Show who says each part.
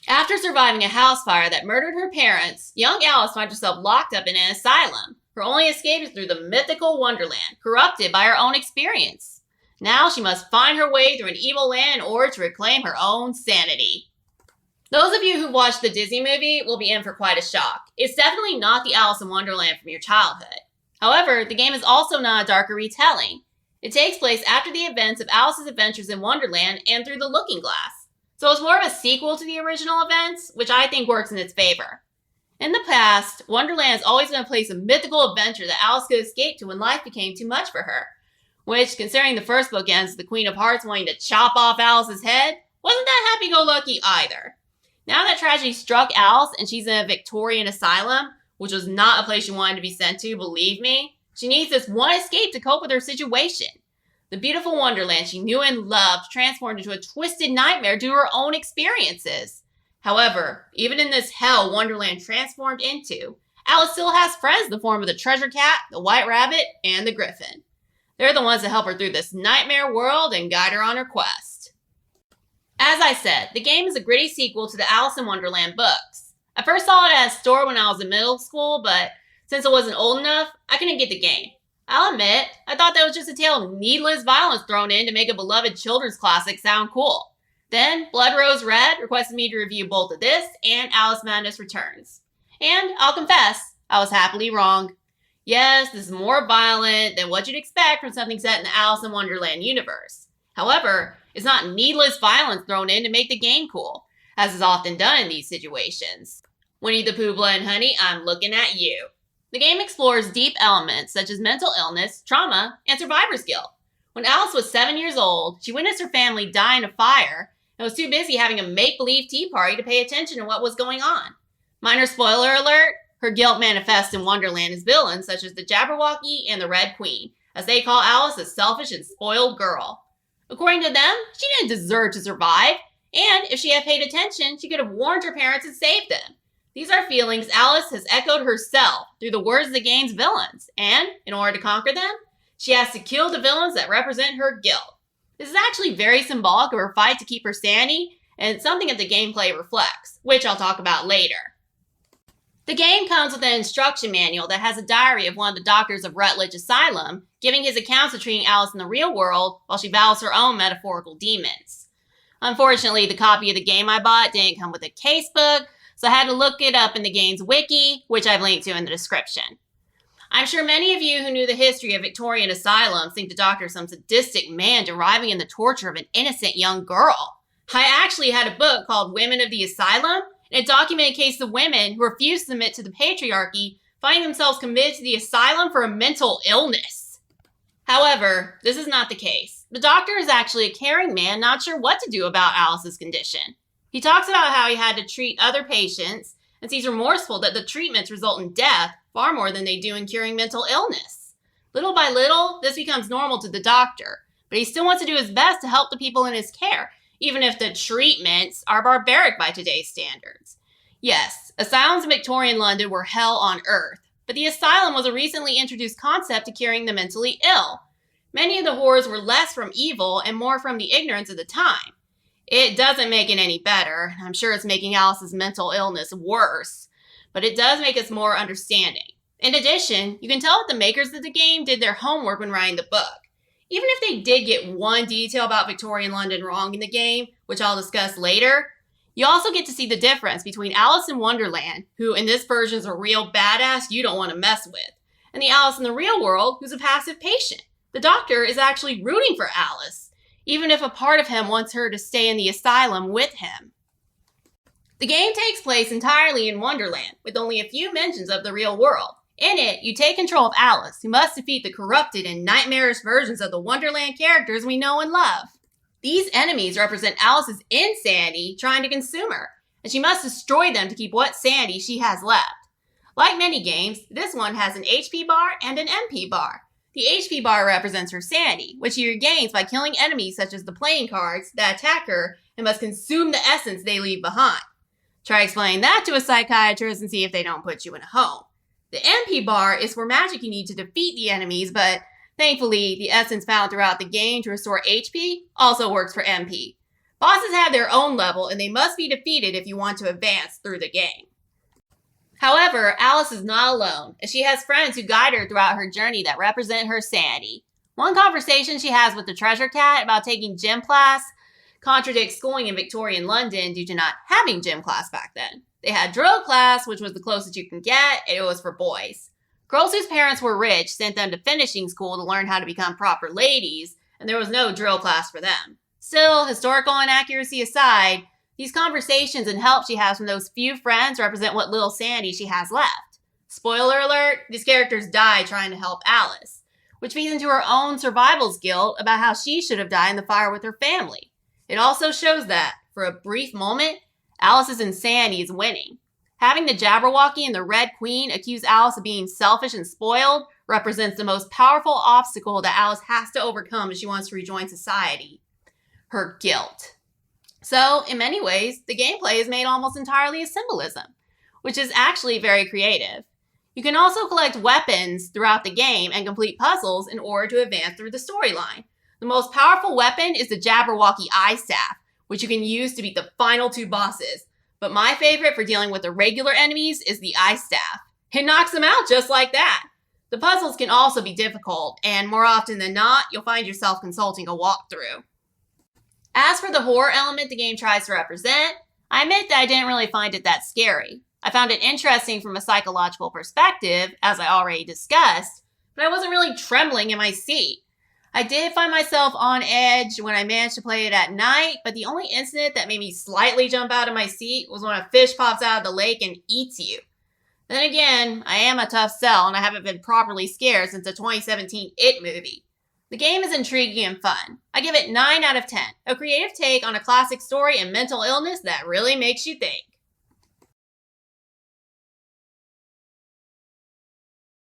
Speaker 1: After surviving a house fire that murdered her parents, young Alice finds herself locked up in an asylum. Her only escape is through the mythical Wonderland, corrupted by her own experience. Now she must find her way through an evil land in order to reclaim her own sanity. Those of you who've watched the Disney movie will be in for quite a shock. It's definitely not the Alice in Wonderland from your childhood. However, the game is also not a darker retelling. It takes place after the events of Alice's adventures in Wonderland and through the Looking Glass. So it's more of a sequel to the original events, which I think works in its favor. In the past, Wonderland has always been a place of mythical adventure that Alice could escape to when life became too much for her. Which, considering the first book ends with the Queen of Hearts wanting to chop off Alice's head, wasn't that happy-go-lucky either. Now that tragedy struck Alice and she's in a Victorian asylum, which was not a place she wanted to be sent to, believe me, she needs this one escape to cope with her situation. The beautiful Wonderland she knew and loved transformed into a twisted nightmare due to her own experiences. However, even in this hell Wonderland transformed into, Alice still has friends in the form of the treasure cat, the white rabbit, and the griffin. They're the ones that help her through this nightmare world and guide her on her quest. As I said, the game is a gritty sequel to the Alice in Wonderland books. I first saw it at a store when I was in middle school, but since I wasn't old enough, I couldn't get the game. I'll admit, I thought that was just a tale of needless violence thrown in to make a beloved children's classic sound cool. Then, BloodRoseRed requested me to review both of this and Alice Madness Returns. And I'll confess, I was happily wrong. Yes, this is more violent than what you'd expect from something set in the Alice in Wonderland universe. However, it's not needless violence thrown in to make the game cool, as is often done in these situations. Winnie the Pooh, Blood and Honey, I'm looking at you. The game explores deep elements such as mental illness, trauma, and survivor's guilt. When Alice was 7 years old, she witnessed her family die in a fire and was too busy having a make-believe tea party to pay attention to what was going on. Minor spoiler alert, her guilt manifests in Wonderland as villains such as the Jabberwocky and the Red Queen, as they call Alice a selfish and spoiled girl. According to them, she didn't deserve to survive, and if she had paid attention, she could have warned her parents and saved them. These are feelings Alice has echoed herself through the words of the game's villains, and in order to conquer them, she has to kill the villains that represent her guilt. This is actually very symbolic of her fight to keep her sanity, and it's something that the gameplay reflects, which I'll talk about later. The game comes with an instruction manual that has a diary of one of the doctors of Rutledge Asylum, giving his accounts of treating Alice in the real world while she battles her own metaphorical demons. Unfortunately, the copy of the game I bought didn't come with a casebook, so I had to look it up in the game's wiki, which I've linked to in the description. I'm sure many of you who knew the history of Victorian asylums think the doctor is some sadistic man deriving in the torture of an innocent young girl. I actually had a book called Women of the Asylum, and it documented cases of women who refused to submit to the patriarchy, finding themselves committed to the asylum for a mental illness. However, this is not the case. The doctor is actually a caring man not sure what to do about Alice's condition. He talks about how he had to treat other patients and seems remorseful that the treatments result in death far more than they do in curing mental illness. Little by little, this becomes normal to the doctor, but he still wants to do his best to help the people in his care, even if the treatments are barbaric by today's standards. Yes, asylums in Victorian London were hell on earth, but the asylum was a recently introduced concept to curing the mentally ill. Many of the horrors were less from evil and more from the ignorance of the time. It doesn't make it any better. I'm sure it's making Alice's mental illness worse, but it does make us more understanding. In addition, you can tell that the makers of the game did their homework when writing the book. Even if they did get one detail about Victorian London wrong in the game, which I'll discuss later, you also get to see the difference between Alice in Wonderland, who in this version is a real badass you don't want to mess with, and the Alice in the real world who's a passive patient. The doctor is actually rooting for Alice, even if a part of him wants her to stay in the asylum with him. The game takes place entirely in Wonderland, with only a few mentions of the real world. In it, you take control of Alice, who must defeat the corrupted and nightmarish versions of the Wonderland characters we know and love. These enemies represent Alice's insanity trying to consume her, and she must destroy them to keep what sanity she has left. Like many games, this one has an HP bar and an MP bar. The HP bar represents her sanity, which she regains by killing enemies such as the playing cards that attack her and must consume the essence they leave behind. Try explaining that to a psychiatrist and see if they don't put you in a home. The MP bar is for magic you need to defeat the enemies, but thankfully the essence found throughout the game to restore HP also works for MP. Bosses have their own level, and they must be defeated if you want to advance through the game. However, Alice is not alone, as she has friends who guide her throughout her journey that represent her sanity. One conversation she has with the treasure cat about taking gym class contradicts schooling in Victorian London due to not having gym class back then. They had drill class, which was the closest you can get, and it was for boys. Girls whose parents were rich sent them to finishing school to learn how to become proper ladies, and there was no drill class for them. Still, historical inaccuracy aside, these conversations and help she has from those few friends represent what little sanity she has left. Spoiler alert, these characters die trying to help Alice, which feeds into her own survival's guilt about how she should have died in the fire with her family. It also shows that, for a brief moment, Alice's insanity is winning. Having the Jabberwocky and the Red Queen accuse Alice of being selfish and spoiled represents the most powerful obstacle that Alice has to overcome if she wants to rejoin society: her guilt. So, in many ways, the gameplay is made almost entirely of symbolism, which is actually very creative. You can also collect weapons throughout the game and complete puzzles in order to advance through the storyline. The most powerful weapon is the Jabberwocky Eye Staff, which you can use to beat the final two bosses. But my favorite for dealing with the regular enemies is the Eye Staff. It knocks them out just like that. The puzzles can also be difficult, and more often than not, you'll find yourself consulting a walkthrough. As for the horror element the game tries to represent, I admit that I didn't really find it that scary. I found it interesting from a psychological perspective, as I already discussed, but I wasn't really trembling in my seat. I did find myself on edge when I managed to play it at night, but the only incident that made me slightly jump out of my seat was when a fish pops out of the lake and eats you. Then again, I am a tough sell and I haven't been properly scared since the 2017 It movie. The game is intriguing and fun. I give it 9 out of 10, a creative take on a classic story and mental illness that really makes you think.